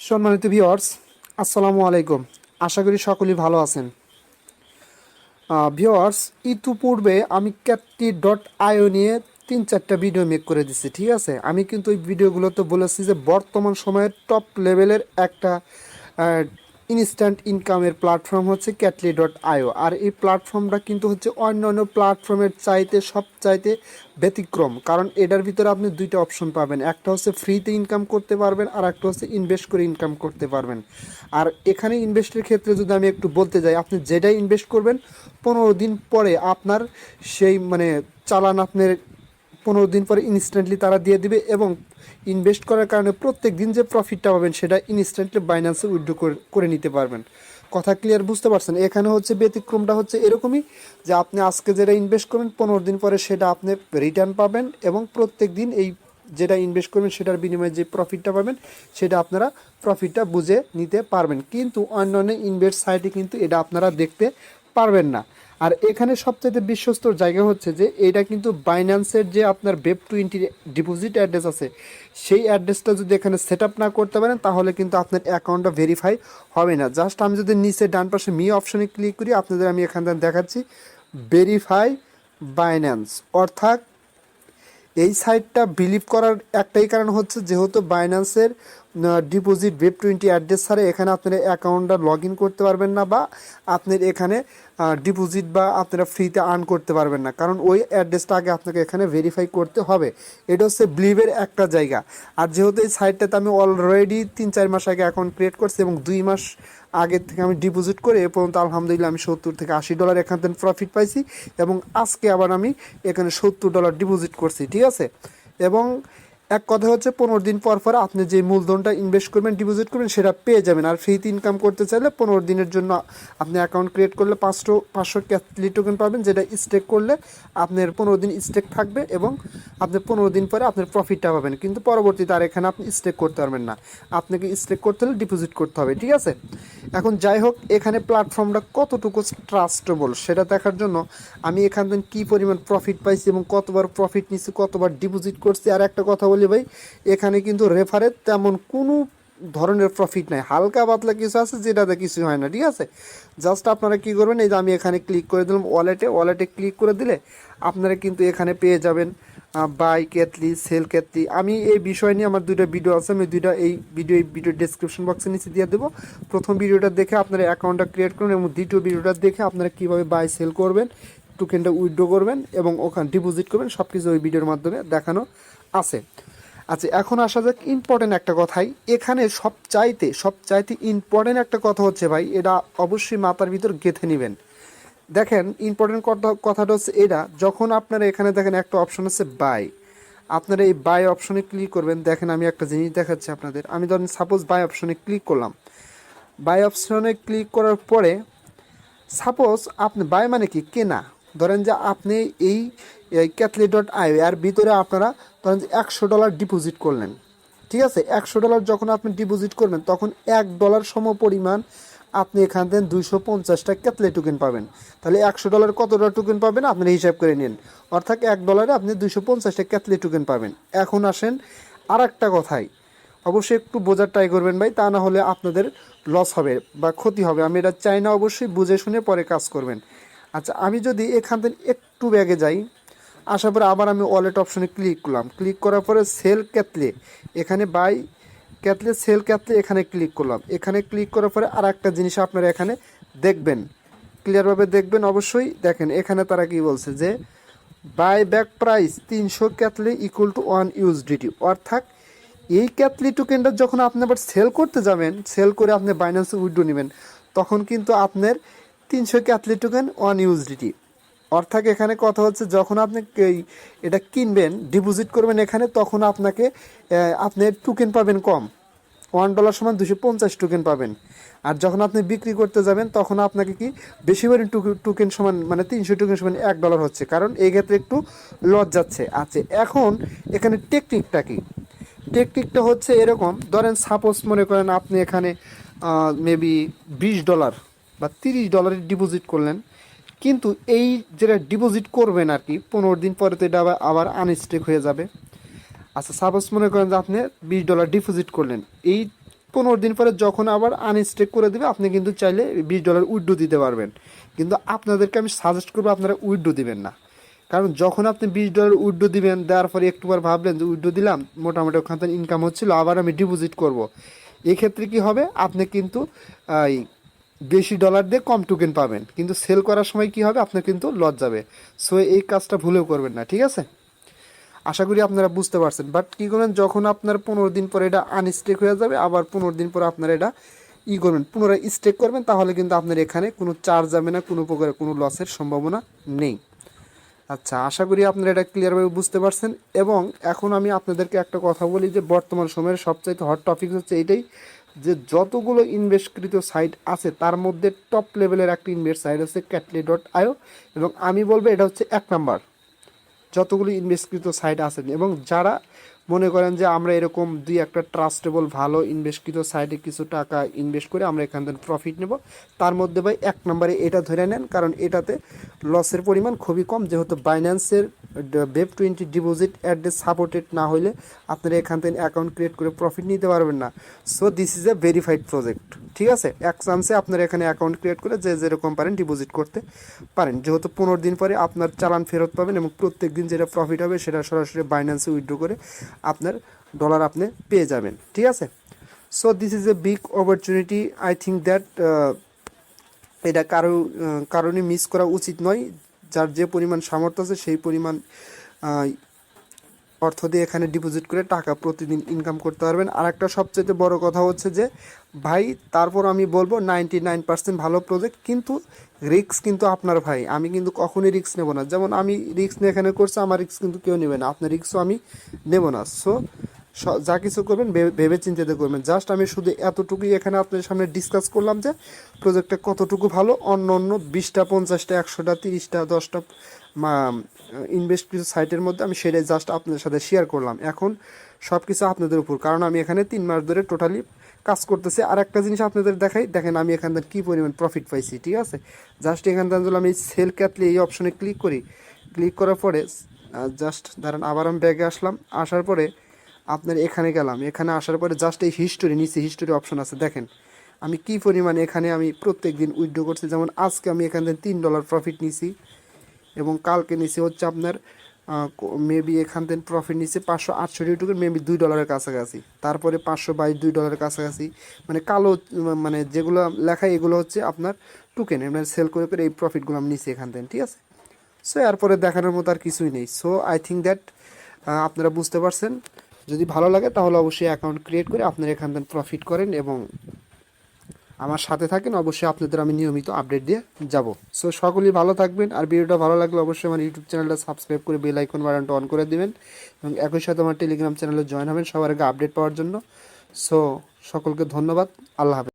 সম্মানিত ভিউয়ার্স, আসসালামু আলাইকুম। আশা করি সকলেই ভালো আছেন। ভিউয়ার্স, ইতিপূর্বে আমি ক্যাটলি.io নিয়ে 3-4টা ভিডিও মেক করে দিচ্ছি, ঠিক আছে। আমি কিন্তু ওই ভিডিওগুলোতে বলেছি যে বর্তমান সময়ের টপ লেভেলের একটা ইনস্ট্যান্ট ইনকামের প্ল্যাটফর্ম হচ্ছে ক্যাটলি.io। আর এই প্ল্যাটফর্মটা কিন্তু হচ্ছে অন্যান্য প্ল্যাটফর্মের সবচাইতে ব্যতিক্রম, কারণ এটার ভিতরে আপনি দুইটা অপশন পাবেন। একটা হচ্ছে ফ্রিতে ইনকাম করতে পারবেন, আর একটা হচ্ছে ইনভেস্ট করে ইনকাম করতে পারবেন। আর এখানে ইনভেস্টের ক্ষেত্রে যদি আমি একটু বলতে যাই, আপনি যেটাই ইনভেস্ট করবেন 15 দিন পরে আপনার সেই চালান আপনার 15 দিন পরে ইনস্ট্যান্টলি তারা দিয়ে দিবে, এবং ইনভেস্ট করার কারণে প্রত্যেক দিন যে প্রফিটটা পাবেন সেটা ইনস্ট্যান্টলি বাইন্যান্সে উইথড্র করে নিতে পারবেন। কথা ক্লিয়ার বুঝতে পারছেন? এখানে হচ্ছে ব্যতিক্রমটা হচ্ছে এরকমই যে আপনি আজকে যেটা ইনভেস্ট করবেন 15 দিন পরে সেটা আপনি রিটার্ন পাবেন, এবং প্রত্যেক দিন এই যেটা ইনভেস্ট করবেন সেটার বিনিময়ে যে প্রফিটটা পাবেন সেটা আপনারা প্রফিটটা বুঝে নিতে পারবেন। কিন্তু অন্যান্য ইনভেস্ট সাইটে কিন্তু এটা আপনারা দেখতে পারবেন না। আর এখানে সবচেয়ে বিশ্বস্ত জায়গা হচ্ছে যে এটা কিন্তু বাইন্যান্সের যে আপনার web20 ডিপোজিট অ্যাড্রেস আছে, সেই অ্যাড্রেসটা যদি এখানে সেট আপ না করতে পারেন তাহলে কিন্তু আপনার অ্যাকাউন্টটা ভেরিফাই হবে না। জাস্ট আমি যদি নিচে ডান পাশে মি অপশনে ক্লিক করি, আপনাদের আমি এখান থেকে দেখাচ্ছি ভেরিফাই বাইন্যান্স। অর্থাৎ এই সাইটটা বিলিভ করার একটাই কারণ হচ্ছে যেহেতু বাইন্যান্সের ডিপোজিট web20 অ্যাড্রেস ছাড়া এখানে আপনারা অ্যাকাউন্টটা লগ ইন করতে পারবেন না, বা আপনার এখানে ডিপোজিট বা আপনারা ফ্রিতে আর্ন করতে পারবেন না, কারণ ওই অ্যাড্রেসটা আগে আপনাকে এখানে ভেরিফাই করতে হবে। এটা হচ্ছে বিলিভের একটা জায়গা। আর যেহেতু এই সাইটটাতে আমি অলরেডি 3-4 মাস আগে অ্যাকাউন্ট ক্রিয়েট করছি, এবং 2 মাস আগের থেকে আমি ডিপোজিট করে এ পর্যন্ত আলহামদুলিল্লাহ আমি $70 থেকে $80 এখান থেকে প্রফিট পাইছি, এবং আজকে আবার আমি এখানে $70 ডিপোজিট করছি, ঠিক আছে। এবং এক কথা হচ্ছে 15 দিন পর পর আপনি যে মূলধনটা ইনভেস্ট করবেন, ডিপোজিট করবেন, সেটা পেয়ে যাবেন। আর ফ্রিতে ইনকাম করতে চাইলে 15 দিনের জন্য আপনি অ্যাকাউন্ট ক্রিয়েট করলে 500 ক্যাটলি টোকেন পাবেন, যেটা স্টেক করলে আপনার 15 দিন স্টেক থাকবে, এবং আপনি 15 দিন পরে আপনার প্রফিটটা পাবেন। কিন্তু পরবর্তীতে আর এখানে আপনি স্টেক করতে পারবেন না, আপনাকে স্টেক করতে হলে ডিপোজিট করতে হবে, ঠিক আছে। এখন যাই হোক, এখানে প্ল্যাটফর্মটা কতটুকু ট্রাস্টেবল সেটা দেখার জন্য আমি এখান থেকে কী পরিমাণ প্রফিট পাইছি এবং কতবার প্রফিট নিচ্ছি, কতবার ডিপোজিট করছি। আর একটা কথা বলি ভাই, এখানে কিন্তু রেফারের তেমন কোনো ধরনের প্রফিট নাই, হালকা পাতলা কিছু আছে যেটাতে কিছু হয় না, ঠিক আছে। জাস্ট আপনারা কী করবেন, এই যে আমি এখানে ক্লিক করে দিলাম ওয়ালেটে ক্লিক করে দিলে আপনারা কিন্তু এখানে পেয়ে যাবেন বাই ক্যাটলি, সেল ক্যাটলি। আমি এই বিষয় নিয়ে আমার 2টা ভিডিও আছে, আমি এই ভিডিও ডেসক্রিপশন বক্সে নিচে দিয়ে দেবো। প্রথম ভিডিওটা দেখে আপনারা অ্যাকাউন্টটা ক্রিয়েট করুন, এবং দ্বিতীয় ভিডিওটা দেখে আপনারা কীভাবে বাই সেল করবেন, টোকেনটা উইথড্র করবেন এবং ওখানে ডিপোজিট করবেন, সব কিছু ওই ভিডিওর মাধ্যমে দেখানো আছে। আচ্ছা, এখন আসা যাক ইম্পর্টেন্ট একটা কথাই। এখানে সবচাইতে ইম্পর্টেন্ট একটা কথা হচ্ছে ভাই, এটা অবশ্যই মাথার ভিতর গেঁথে নেবেন। দেখেন, ইম্পর্টেন্ট কথাটা হচ্ছে এটা, যখন আপনারা এখানে দেখেন একটা অপশন আছে বাই, আপনারা এই বাই অপশনে ক্লিক করবেন। দেখেন, আমি একটা জিনিস দেখাচ্ছি আপনাদের। আমি ধরেন সাপোজ বাই অপশনে ক্লিক করলাম। বাই অপশনে ক্লিক করার পরে সাপোজ আপনি বাই মানে কি, কেনা। ধরেন যে আপনি এই ক্যাটলি.io এর ভিতরে আপনারা ধরেন যে $100 ডিপোজিট করলেন, ঠিক আছে। $100 যখন আপনি ডিপোজিট করবেন তখন $1 সম পরিমাণ আপনি এখান থেকে 250টা ক্যাটলি টোকেন পাবেন। তাহলে $100 কতটা টোকেন পাবেন আপনারা হিসাব করে নিন। অর্থাৎ $1 আপনি 250টা ক্যাটলি টোকেন পাবেন। এখন আসেন আর একটা কথায়, অবশ্যই একটু বোঝার ট্রাই করবেন ভাই, তা না হলে আপনাদের লস হবে বা ক্ষতি হবে। আমি এটা চাই না, অবশ্যই বুঝে শুনে পরে কাজ করবেন। আচ্ছা, আমি যদি এখান থেকে একটু ব্যাগে যাই, আসার পরে আবার আমি ওয়ালেট অপশনে ক্লিক করলাম। ক্লিক করার পরে সেল ক্যাটলি, এখানে বাই ক্যাটলি, সেল ক্যাটলি এখানে ক্লিক করলাম। এখানে ক্লিক করার পরে আর একটা জিনিস আপনারা এখানে দেখবেন, ক্লিয়ারভাবে দেখবেন অবশ্যই। দেখেন এখানে তারা কি বলছে যে বাই ব্যাক প্রাইস 300 ক্যাটলি ইকুয়াল টু 1 USDT। অর্থাৎ এই ক্যাটলি টোকেনটা যখন আপনি আবার সেল করতে যাবেন, সেল করে আপনি বাইন্যান্সে উইথড্র নেবেন, তখন কিন্তু আপনার 300 ক্যাটলি টোকেন 1 USDT। অর্থাৎ এখানে কথা হচ্ছে যখন আপনি এটা কিনবেন, ডিপোজিট করবেন এখানে, তখন আপনাকে আপনি টোকেন পাবেন কম, $1 সমান 250 টোকেন পাবেন। আর যখন আপনি বিক্রি করতে যাবেন তখন আপনাকে কি বেশি করে টোকেন সমান 300 টোকেন সমান $1 হচ্ছে, কারণ এই ক্ষেত্রে একটু লস যাচ্ছে। আচ্ছা, এখন এখানে টেকনিকটা কি? টেকনিকটা হচ্ছে এরকম, ধরেন সাপোজ মনে করেন আপনি এখানে মেবি $20 বা $30 ডিপোজিট করলেন, কিন্তু এই যেটা ডিপোজিট করবেন আর কি 15 দিন পরে তো এটা আবার আনস্টেক হয়ে যাবে। আচ্ছা, সাপোজ মনে করেন যে আপনি $20 ডিপোজিট করলেন, এই 15 দিন পরে যখন আবার আনস্টেক করে দেবে আপনি কিন্তু চাইলে $20 উইথড্র দিতে পারবেন। কিন্তু আপনাদেরকে আমি সাজেস্ট করবো আপনারা উইথড্র দিবেন না, কারণ যখন আপনি $20 উইথড্র দিবেন, দেওয়ার পরে একটুবার ভাবলেন যে উইথড্র দিলাম, মোটামুটি ওখান থেকে ইনকাম হচ্ছিলো, আবার আমি ডিপোজিট করব, এক্ষেত্রে কি হবে, আপনি কিন্তু এই বেশি ডলার দিয়ে কম টোকেন পাবেন, কিন্তু সেল করার সময় কি হবে, আপনার কিন্তু লস যাবে। সো এই কাজটা ভুলেও করবেন না, ঠিক আছে? আশা করি আপনারা বুঝতে পারছেন। বাট কী করবেন, যখন আপনার 15 দিন পরে এটা আনস্টেক হয়ে যাবে, আবার 15 দিন পরে আপনারা এটা করবেন, পুনরায় স্টেক করবেন, তাহলে কিন্তু আপনার এখানে কোনো চার্জ যাবে না, কোনো প্রকার কোনো লসের সম্ভাবনা নেই। আচ্ছা, আশা করি আপনারা এটা ক্লিয়ারভাবে বুঝতে পারছেন। এবং এখন আমি আপনাদেরকে একটা কথা বলি যে বর্তমান সময়ের সবচাইতে হট টপিক হচ্ছে এইটাই, যে যতগুলো ইনভেস্টকৃত সাইট আছে তার মধ্যে টপ লেভেলের একটা ইনভেস্ট সাইট হচ্ছে catly.io, এবং আমি বলবো এটা হচ্ছে 1 নাম্বার যতগুলো ইনভেস্টকৃত সাইট আছেন। এবং যারা মনে করেন যে আমরা এরকম দুই একটা ট্রাস্টেবল ভালো ইনভেস্টকৃত সাইটে কিছু টাকা ইনভেস্ট করে আমরা এখান থেকে প্রফিট নেব, তার মধ্যে ভাই 1 নম্বরে এটা ধরে নেন, কারণ এটাতে লসের পরিমাণ খুবই কম, যেহেতু বাইন্যান্সের Web20 ডিপোজিট অ্যাড্রেস সাপোর্টেড না হলে আপনারা এখান থেকে অ্যাকাউন্ট ক্রিয়েট করে প্রফিট নিতে পারবেন না। So this is a verified project, ঠিক আছে? এক চান্সে আপনারা এখানে অ্যাকাউন্ট ক্রিয়েট করে যে যেরকম পারেন ডিপোজিট করতে পারেন, যেহেতু 15 দিন পরে আপনার চালান ফেরত পাবেন, এবং প্রত্যেক দিন যেটা প্রফিট হবে সেটা সরাসরি বাইন্যান্সে উইথড্র করে আপনার ডলার আপনি পেয়ে যাবেন, ঠিক আছে? So this is a big opportunity, I think that এটা কারণে মিস করা উচিত নয়। যার যে পরিমাণ সামর্থ্য আছে সেই পরিমাণ অর্থ দিয়ে এখানে ডিপোজিট করে টাকা প্রতিদিন ইনকাম করতে পারবেন। আর একটা সবচেয়ে বড় কথা হচ্ছে যে ভাই, তারপর আমি বলবো 99% ভালো প্রজেক্ট, কিন্তু রিস্ক কিন্তু আপনার ভাই, আমি কিন্তু কখনোই রিস্ক নেব না। যেমন আমি রিস্ক নিয়ে এখানে করছি, আমার রিস্ক কিন্তু কেউ নেবে না, আপনার রিস্কও আমি নেব না। সো যা কিছু করবেন ভেবে চিন্তিতে করবেন। জাস্ট আমি শুধু এতটুকুই এখানে আপনার সামনে ডিসকাস করলাম যে প্রজেক্টটা কতটুকু ভালো, অন্য 20টা 50টা 100টা 30টা 10টা ইনভেস্ট কিছু সাইটের মধ্যে আমি সেটাই জাস্ট আপনাদের সাথে শেয়ার করলাম। এখন সব কিছু আপনাদের উপর, কারণ আমি এখানে 3 মাস ধরে টোটালি কাজ করতেছি। আর একটা জিনিস আপনাদের দেখাই, দেখেন আমি এখান থেকে কী পরিমাণ প্রফিট পাইছি, ঠিক আছে? জাস্ট এখান থেকে যদি আমি সেল ক্যাটলি এই অপশনে ক্লিক করি, ক্লিক করার পরে জাস্ট দাঁড়ান, আবার আমি ব্যাগে আসলাম, আসার পরে আপনার এখানে গেলাম, এখানে আসার পরে জাস্ট এই হিস্টোরি, নিচে হিস্টোরি অপশন আছে, দেখেন আমি কী পরিমাণে এখানে আমি প্রত্যেক দিন উইথড্র করছি। যেমন আজকে আমি এখান থেকে $3 প্রফিট নিছি, এবং কালকে নিচে হচ্ছে আপনার মেবি এখান থেকে প্রফিট নিচ্ছে 568 টোকেন, মেবি $2 কাছাকাছি, তারপরে 522 $2 কাছাকাছি, মানে কালো মানে যেগুলো লেখা এগুলো হচ্ছে আপনার টোকেন, মানে সেল করে করে এই প্রফিটগুলো আমি নিচ্ছি এখান থেকে, ঠিক আছে? সো এরপরে দেখানোর মতো আর কিছুই নেই। সো আই থিঙ্ক দ্যাট আপনারা বুঝতে পারছেন। যদি ভালো লাগে তাহলে অবশ্যই অ্যাকাউন্ট ক্রিয়েট করে আপনারা এখান থেকে প্রফিট করেন, এবং আমার সাথে থাকেন, অবশ্যই আপনাদের আমি নিয়মিত আপডেট দিয়ে যাব। সো সকলেই ভালো থাকবেন, আর ভিডিওটা ভালো লাগলে অবশ্যই আমার ইউটিউব চ্যানেলটা সাবস্ক্রাইব করে বেল আইকন বাটনটা অন করে দিবেন, এবং একই সাথে আমার টেলিগ্রাম চ্যানেলে জয়েন হবেন সবার আগে আপডেট পাওয়ার জন্য। সো সকলকে ধন্যবাদ, আল্লাহ হাফেজ।